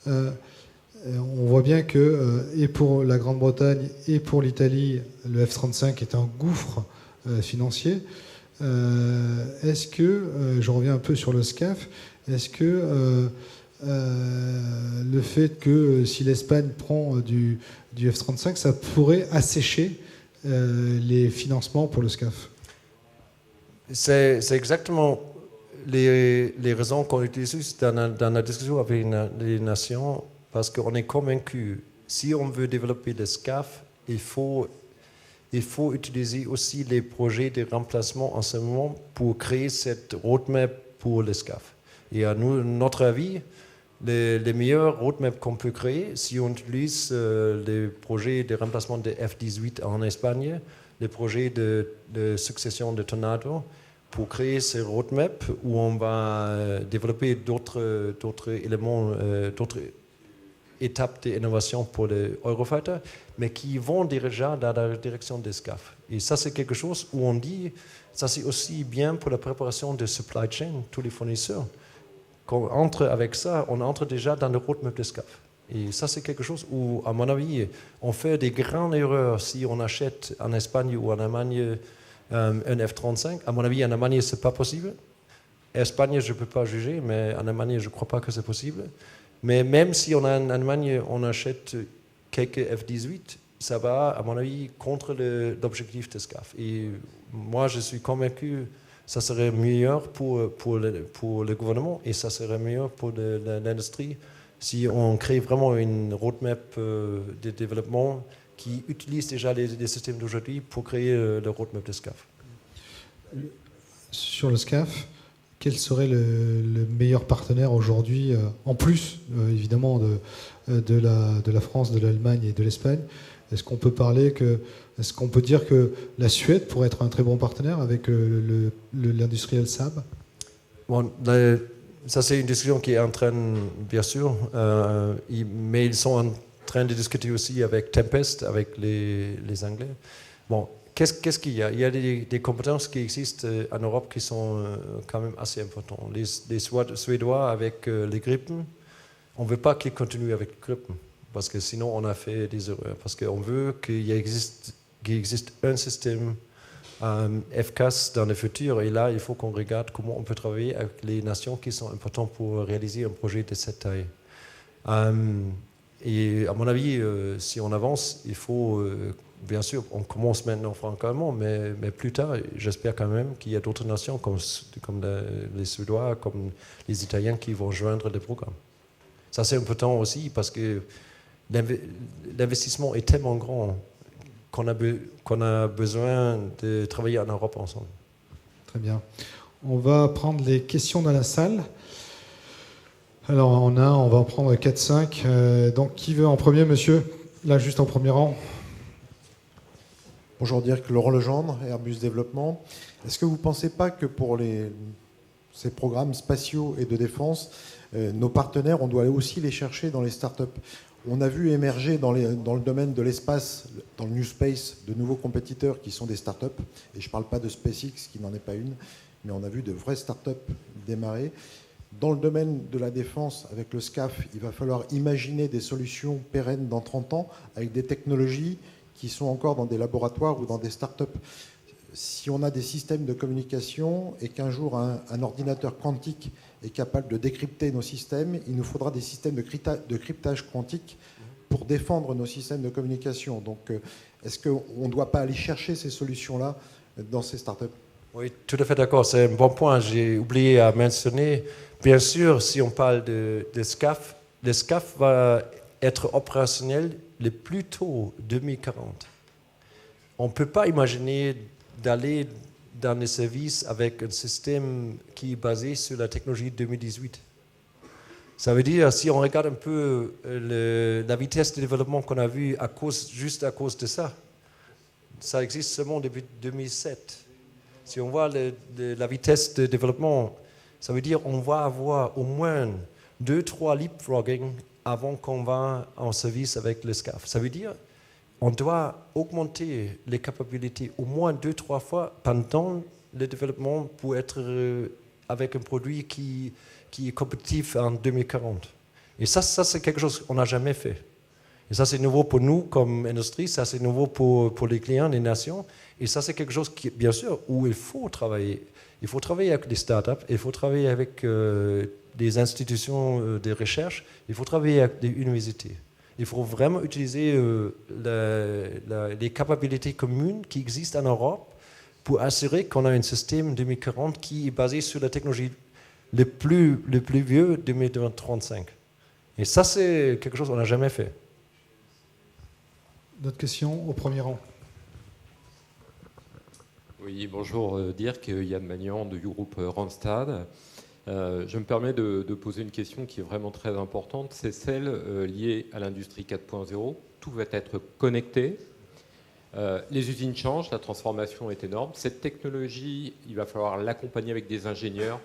On voit bien que, et pour la Grande-Bretagne et pour l'Italie, le F-35 est un gouffre financier. Est-ce que, je reviens un peu sur le SCAF, est-ce que le fait que si l'Espagne prend du F-35, ça pourrait assécher les financements pour le SCAF. C'est exactement les raisons qu'on utilise dans la discussion avec les nations, parce qu'on est convaincu, si on veut développer le SCAF, il faut utiliser aussi les projets de remplacement en ce moment pour créer cette roadmap pour le SCAF. Et à notre avis, les meilleurs roadmaps qu'on peut créer, si on utilise les projets de remplacement de F-18 en Espagne, les projets de succession de Tornado, pour créer ces roadmaps où on va développer d'autres éléments, d'autres étapes d'innovation pour les Eurofighter, mais qui vont déjà dans la direction des SCAF. Et ça, c'est quelque chose où on dit, ça c'est aussi bien pour la préparation de supply chain, tous les fournisseurs. Quand on entre avec ça, on entre déjà dans le roadmap des SCAF. Et ça, c'est quelque chose où, à mon avis, on fait des grandes erreurs si on achète en Espagne ou en Allemagne un F-35. À mon avis, en Allemagne, ce n'est pas possible. En Espagne, je ne peux pas juger, mais en Allemagne, je ne crois pas que c'est possible. Mais même si en Allemagne, on achète quelques F-18, ça va, à mon avis, contre l'objectif de SCAF. Et moi, je suis convaincu que ça serait meilleur pour le gouvernement et ça serait meilleur pour l'industrie si on crée vraiment une roadmap de développement qui utilise déjà les systèmes d'aujourd'hui pour créer le roadmap de SCAF. Sur le SCAF, quel serait le meilleur partenaire aujourd'hui, en plus évidemment de la France, de l'Allemagne et de l'Espagne? Est-ce qu'on peut dire que la Suède pourrait être un très bon partenaire avec l'industriel Saab? Bon, ça c'est une discussion qui est en train, bien sûr, mais ils sont en train de discuter aussi avec Tempest, avec les Anglais. Bon, qu'est-ce qu'il y a? Il y a des compétences qui existent en Europe qui sont quand même assez importantes. Les Suédois avec les Gripen, on ne veut pas qu'ils continuent avec les Gripen, parce que sinon on a fait des erreurs. Parce qu'on veut qu'il existe un système efficace dans le futur, et là il faut qu'on regarde comment on peut travailler avec les nations qui sont importantes pour réaliser un projet de cette taille. Et à mon avis, si on avance, il faut, bien sûr, on commence maintenant franco-allemand, mais plus tard, j'espère quand même qu'il y a d'autres nations comme les Suédois, comme les Italiens qui vont joindre le programme. Ça c'est important aussi parce que l'investissement est tellement grand qu'on a besoin de travailler en Europe ensemble. Très bien. On va prendre les questions dans la salle. Alors, on va en prendre 4-5. Donc, qui veut en premier, monsieur? Là, juste en premier rang. Bonjour, Laurent Legendre, Airbus Développement. Est-ce que vous ne pensez pas que pour ces programmes spatiaux et de défense, nos partenaires, on doit aussi les chercher dans les startups? On a vu émerger dans le domaine de l'espace, dans le New Space, de nouveaux compétiteurs qui sont des startups. Et je ne parle pas de SpaceX, qui n'en est pas une, mais on a vu de vraies startups démarrer. Dans le domaine de la défense, avec le SCAF, il va falloir imaginer des solutions pérennes dans 30 ans, avec des technologies qui sont encore dans des laboratoires ou dans des startups. Si on a des systèmes de communication et qu'un jour un ordinateur quantique est capable de décrypter nos systèmes, il nous faudra des systèmes de cryptage quantique pour défendre nos systèmes de communication. Donc, est-ce qu'on ne doit pas aller chercher ces solutions-là dans ces startups? Oui, tout à fait d'accord. C'est un bon point. J'ai oublié à mentionner. Bien sûr, si on parle de SCAF, le SCAF va être opérationnel le plus tôt 2040. On ne peut pas imaginer d'aller dans les services avec un système qui est basé sur la technologie 2018. Ça veut dire, si on regarde un peu la vitesse de développement qu'on a vue juste à cause de ça, ça existe seulement depuis 2007. Si on voit la vitesse de développement, ça veut dire qu'on va avoir au moins 2-3 leapfrogging avant qu'on va en service avec le SCAF. Ça veut dire on doit augmenter les capacités au moins 2-3 fois pendant le développement pour être avec un produit qui est compétitif en 2040. Et ça c'est quelque chose qu'on n'a jamais fait. Et ça, c'est nouveau pour nous comme industrie, ça, c'est nouveau pour les clients, les nations. Et ça, c'est quelque chose, qui, bien sûr, où il faut travailler. Il faut travailler avec les startups, il faut travailler avec des institutions de recherche, il faut travailler avec des universités. Il faut vraiment utiliser les capacités communes qui existent en Europe pour assurer qu'on a un système 2040 qui est basé sur la technologie le plus vieux 2035. Et ça, c'est quelque chose qu'on n'a jamais fait. D'autres questions au premier rang? Oui, bonjour Dirk, Yann Magnan du groupe Randstad. Je me permets de poser une question qui est vraiment très importante, c'est celle liée à l'industrie 4.0. Tout va être connecté. Les usines changent, la transformation est énorme. Cette technologie, il va falloir l'accompagner avec des ingénieurs,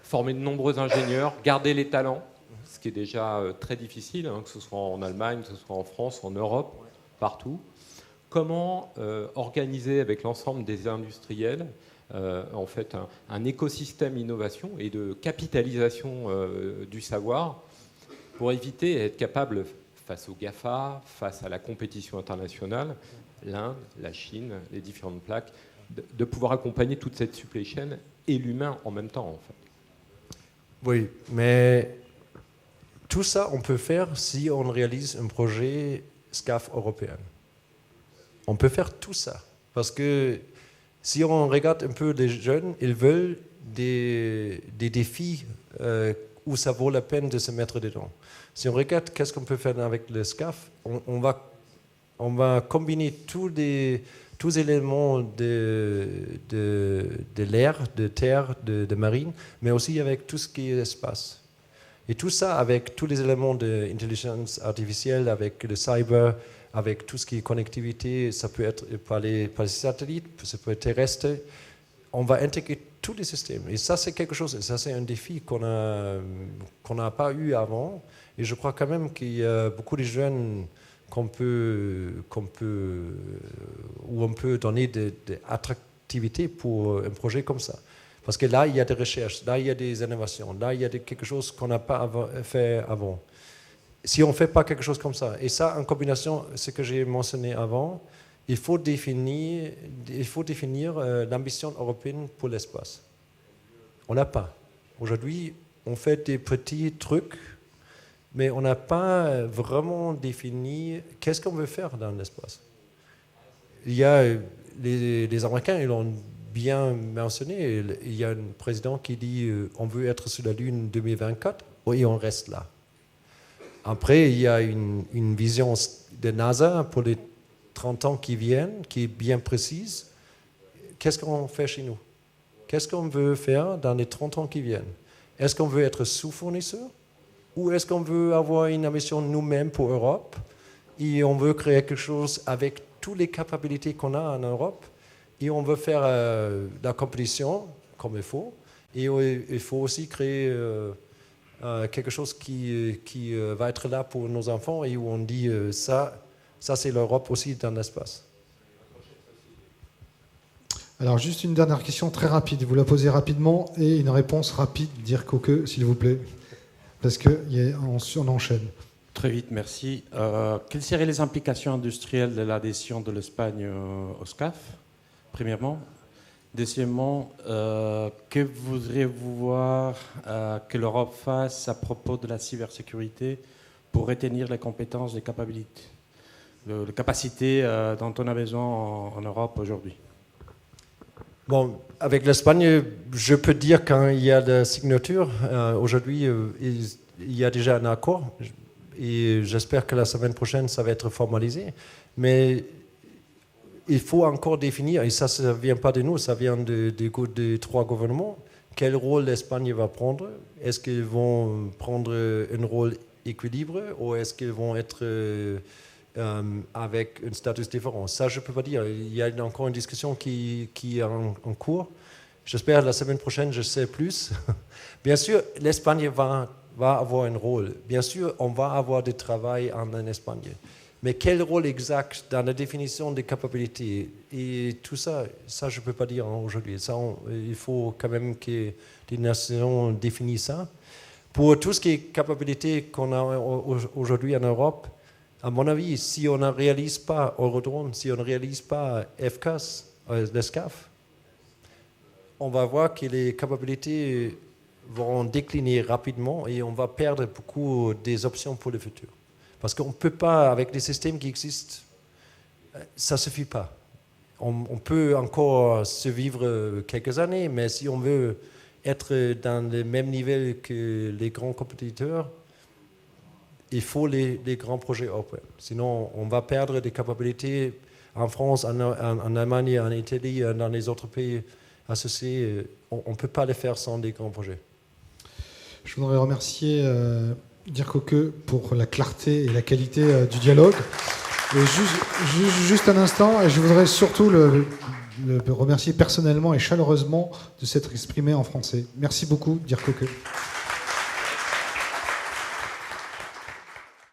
former de nombreux ingénieurs, garder les talents, ce qui est déjà très difficile, que ce soit en Allemagne, que ce soit en France, en Europe, partout. Comment organiser avec l'ensemble des industriels en fait un écosystème innovation et de capitalisation du savoir pour éviter et être capable, face aux GAFA, face à la compétition internationale, l'Inde, la Chine, les différentes plaques, de pouvoir accompagner toute cette supply chain et l'humain en même temps, en fait. Oui, mais tout ça, on peut faire si on réalise un projet SCAF européen. On peut faire tout ça. Parce que si on regarde un peu les jeunes, ils veulent des défis où ça vaut la peine de se mettre dedans. Si on regarde qu'est-ce qu'on peut faire avec le SCAF, on va combiner tous les éléments de l'air, de terre, de marine, mais aussi avec tout ce qui est espace. Et tout ça avec tous les éléments d'intelligence artificielle, avec le cyber, avec tout ce qui est connectivité, ça peut être par les satellites, ça peut être terrestre. On va intégrer tous les systèmes. Et ça, c'est quelque chose, ça, c'est un défi qu'on n'a pas eu avant. Et je crois quand même qu'il y a beaucoup de jeunes où on peut donner de l'attractivité pour un projet comme ça. Parce que là, il y a des recherches, là, il y a des innovations, là, il y a quelque chose qu'on n'a pas fait avant. Si on ne fait pas quelque chose comme ça, et ça, en combination, ce que j'ai mentionné avant, il faut définir l'ambition européenne pour l'espace. On n'a pas. Aujourd'hui, on fait des petits trucs, mais on n'a pas vraiment défini qu'est-ce qu'on veut faire dans l'espace. Il y a les Américains, ils l'ont bien mentionné, il y a un président qui dit on veut être sur la Lune en 2024, et on reste là. Après, il y a une vision de NASA pour les 30 ans qui viennent, qui est bien précise. Qu'est-ce qu'on fait chez nous? Qu'est-ce qu'on veut faire dans les 30 ans qui viennent? Est-ce qu'on veut être sous-fournisseur? Ou est-ce qu'on veut avoir une ambition nous-mêmes pour l'Europe? Et on veut créer quelque chose avec toutes les capacités qu'on a en Europe. Et on veut faire la compétition comme il faut. Et il faut aussi créer quelque chose qui va être là pour nos enfants et où on dit ça c'est l'Europe aussi dans l'espace. Alors juste une dernière question très rapide, vous la posez rapidement et une réponse rapide, dire Coque, s'il vous plaît, parce qu'on enchaîne. Très vite, merci. Quelles seraient les implications industrielles de l'adhésion de l'Espagne au SCAF, premièrement? Deuxièmement, que voudriez-vous voir que l'Europe fasse à propos de la cybersécurité pour retenir les compétences, les capacités dont on a besoin en Europe aujourd'hui? Bon, avec l'Espagne, je peux dire quand il y a la signature, aujourd'hui, il y a déjà un accord et j'espère que la semaine prochaine, ça va être formalisé. Mais il faut encore définir, et ça ne vient pas de nous, ça vient des trois gouvernements, quel rôle l'Espagne va prendre. Est-ce qu'ils vont prendre un rôle équilibré ou est-ce qu'ils vont être avec un statut différent? Ça, je ne peux pas dire. Il y a encore une discussion qui est en cours. J'espère la semaine prochaine, je sais plus. Bien sûr, l'Espagne va avoir un rôle. Bien sûr, on va avoir du travail en Espagne. Mais quel rôle exact dans la définition des capacités et tout ça, je ne peux pas dire aujourd'hui. Il faut quand même que les nations définissent ça. Pour tout ce qui est capacités qu'on a aujourd'hui en Europe, à mon avis, si on ne réalise pas Eurodrone, si on ne réalise pas FCAS, le SCAF, on va voir que les capacités vont décliner rapidement et on va perdre beaucoup des options pour le futur. Parce qu'on ne peut pas, avec les systèmes qui existent, ça ne suffit pas. On peut encore survivre quelques années, mais si on veut être dans le même niveau que les grands compétiteurs, il faut les grands projets européens. Sinon, on va perdre des capacités en France, en Allemagne, en Italie, dans les autres pays associés. On ne peut pas les faire sans des grands projets. Je voudrais remercier Dirk Hoeke pour la clarté et la qualité du dialogue. Et juste un instant, et je voudrais surtout le remercier personnellement et chaleureusement de s'être exprimé en français. Merci beaucoup, Dirk Hoeke.